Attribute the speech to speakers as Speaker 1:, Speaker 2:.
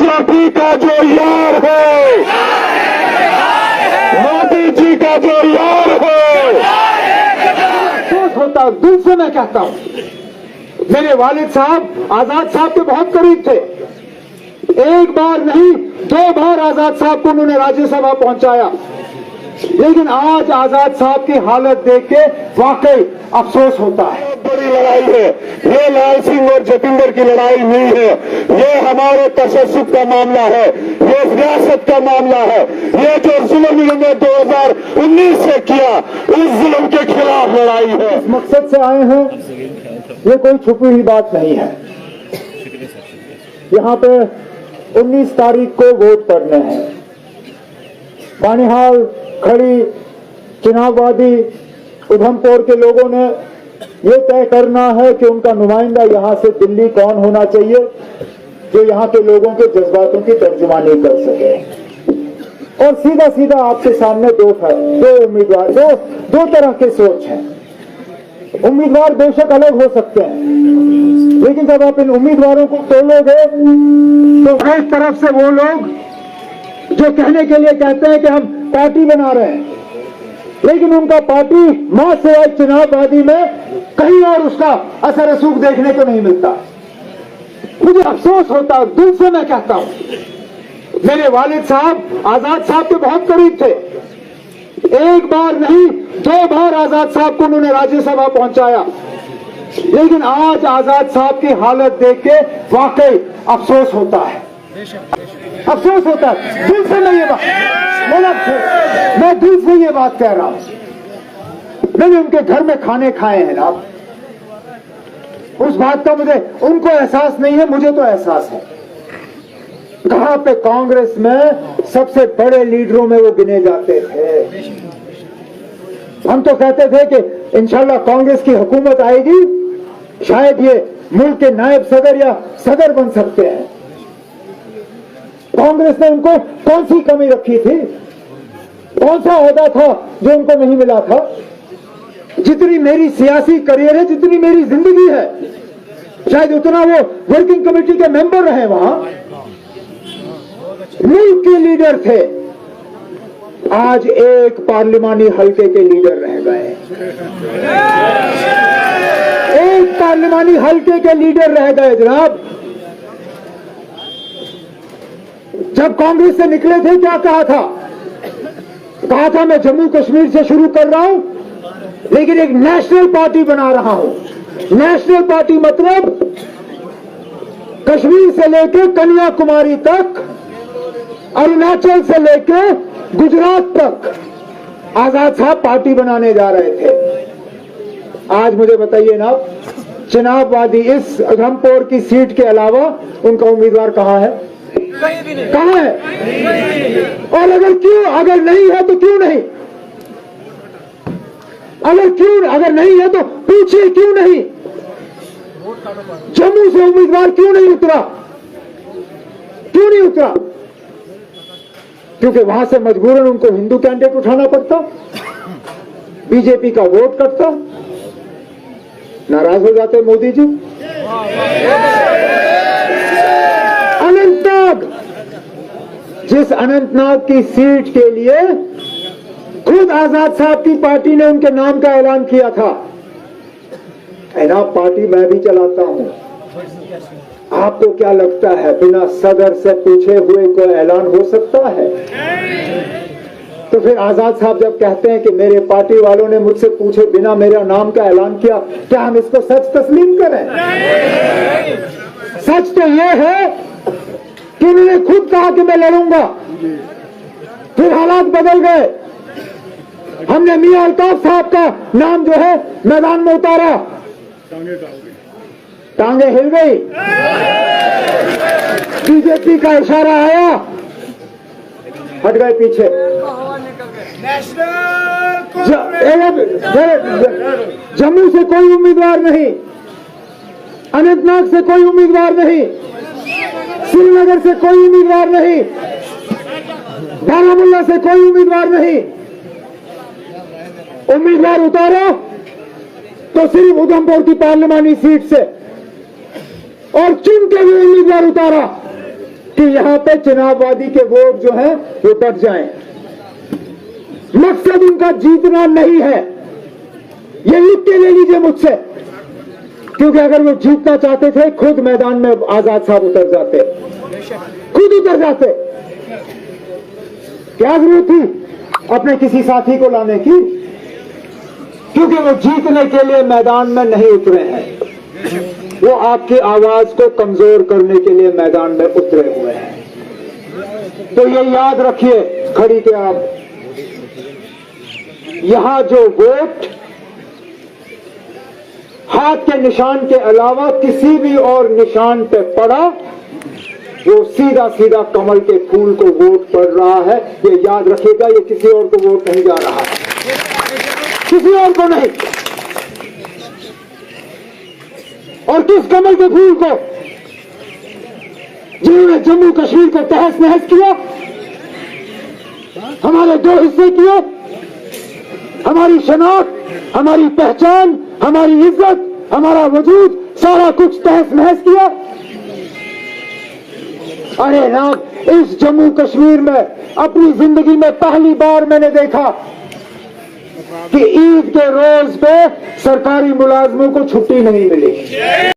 Speaker 1: BJP का जो यार है, मोदी जी का जो यार है,
Speaker 2: अफसोस होता है, दिल से मैं कहता हूं। मेरे वालिद साहब आजाद साहब के बहुत करीब थे। एक बार नहीं 2 बार आजाद साहब को उन्होंने राज्यसभा पहुंचाया। लेकिन आज आजाद साहब की हालत देख के वाकई अफसोस होता है।
Speaker 1: बड़ी लड़ाई है ये, लाल सिंह और जतिंदर की लड़ाई नहीं है, ये हमारे तशद्दुद का मामला है, ये रियासत का मामला है। ये जो जुल्म इन्होंने 2019 से किया, उस जुल्म के खिलाफ लड़ाई है।
Speaker 2: इस मकसद से आए हैं, ये कोई छुपी हुई बात नहीं है। यहाँ पे 19 तारीख को वोट पड़ने हैं। बानिहाल, खड़ी, चुनाववादी, उधमपुर के लोगों ने ये तय करना है कि उनका नुमाइंदा यहाँ से दिल्ली कौन होना चाहिए जो यहाँ के लोगों के जज्बातों की तर्जुमानी कर सके। और सीधा सीधा आपके सामने दो उम्मीदवार, दो तरह के सोच हैं। उम्मीदवार बेशक अलग हो सकते हैं, लेकिन जब आप इन उम्मीदवारों को तोलोगे तो एक तरफ से वो लोग जो कहने के लिए कहते हैं कि हम पार्टी बना रहे हैं, लेकिन उनका पार्टी मां से आज चुनाववादी में कहीं और उसका असर रसूख देखने को नहीं मिलता। मुझे अफसोस होता है, दिल से मैं कहता हूं। मेरे वालिद साहब आजाद साहब के बहुत करीब थे। एक बार नहीं 2 बार आजाद साहब को उन्होंने राज्यसभा पहुंचाया। लेकिन आज आजाद साहब की हालत देख के वाकई अफसोस होता है, अफसोस होता है। दिल से मैं ये बात, मैं दिल से ये बात कह रहा हूं। मैंने उनके घर में खाने खाए हैं ना, उस बात का मुझे उनको एहसास नहीं है, मुझे तो एहसास है। कहां पे कांग्रेस में सबसे बड़े लीडरों में वो गिने जाते थे। हम तो कहते थे कि इंशाल्लाह कांग्रेस की हुकूमत आएगी, शायद ये मुल्क के नायब सदर या सदर बन सकते हैं। कांग्रेस ने उनको कौन सी कमी रखी थी? कौन सा ओहदा था जो उनको नहीं मिला था? जितनी मेरी सियासी करियर है, जितनी मेरी जिंदगी है, शायद उतना वो वर्किंग कमेटी के मेंबर रहे, वहां मुल्क के लीडर थे। आज एक पार्लिमानी हलके के लीडर रह गए, एक पार्लिमानी हलके के लीडर रह गए। जनाब, जब कांग्रेस से निकले थे क्या कहा था? कहा था मैं जम्मू कश्मीर से शुरू कर रहा हूं, लेकिन एक नेशनल पार्टी बना रहा हूं। नेशनल पार्टी मतलब कश्मीर से लेकर कन्याकुमारी तक, अरुणाचल से लेकर गुजरात तक आजाद साहब पार्टी बनाने जा रहे थे। आज मुझे बताइए ना, चुनाववादी इस उधमपुर की सीट के अलावा उनका उम्मीदवार कहां है? कहां है? और अगर नहीं है तो क्यों नहीं? अगर नहीं है तो पूछिए क्यों नहीं? जम्मू से उम्मीदवार क्यों नहीं उतरा? क्यों नहीं उतरा? क्योंकि वहां से मजबूरन उनको हिंदू कैंडिडेट उठाना पड़ता, बीजेपी का वोट कटता, नाराज हो जाते मोदी जी। अनंतनाग, जिस अनंतनाग की सीट के लिए खुद आजाद साहब की पार्टी ने उनके नाम का ऐलान किया था। एनाब पार्टी मैं भी चलाता हूं। आपको क्या लगता है बिना सदर से पूछे हुए कोई ऐलान हो सकता है? तो फिर आजाद साहब जब कहते हैं कि मेरे पार्टी वालों ने मुझसे पूछे बिना मेरा नाम का ऐलान किया, क्या हम इसको सच तस्लीम करें? सच तो यह है कि उन्होंने खुद कहा कि मैं लड़ूंगा, फिर हालात बदल गए। हमने मियां अल्ताफ साहब का नाम जो है मैदान में उतारा, टांगे हिल गई, बीजेपी का इशारा आया, हट गए पीछे। जम्मू से कोई उम्मीदवार नहीं, अनंतनाग से कोई उम्मीदवार नहीं, श्रीनगर से कोई उम्मीदवार नहीं, बारामूला से कोई उम्मीदवार नहीं। उम्मीदवार उतारा तो सिर्फ उधमपुर की पार्लिमानी सीट से, और चुन के भी उम्मीदवार उतारा कि यहां पे चुनाववादी के वोट जो है वो बढ़ जाएं। मकसद उनका जीतना नहीं है, ये लिख के ले लीजिए मुझसे, क्योंकि अगर वो जीतना चाहते थे खुद मैदान में आजाद साहब उतर जाते, खुद उतर जाते। क्या जरूरत थी अपने किसी साथी को लाने की? क्योंकि वो जीतने के लिए मैदान में नहीं उतरे हैं, वो आपकी आवाज को कमजोर करने के लिए मैदान में उतरे हुए हैं। तो ये याद रखिए, खड़ी के आप, यहां जो वोट हाथ के निशान के अलावा किसी भी और निशान पे पड़ा, वो सीधा सीधा कमल के फूल को वोट पड़ रहा है। ये याद रखिएगा, ये किसी और को वोट नहीं जा रहा है, किसी और को नहीं। और किस कमल के फूल को? जिन्होंने जम्मू कश्मीर को तहस नहस किया, हमारे दो हिस्से किए, हमारी शनाख्त, हमारी पहचान, हमारी इज्जत, हमारा वजूद, सारा कुछ तहस नहस किया। अरे ना, इस जम्मू कश्मीर में अपनी जिंदगी में पहली बार मैंने देखा कि ईद के रोज पे सरकारी मुलाजमों को छुट्टी नहीं मिली।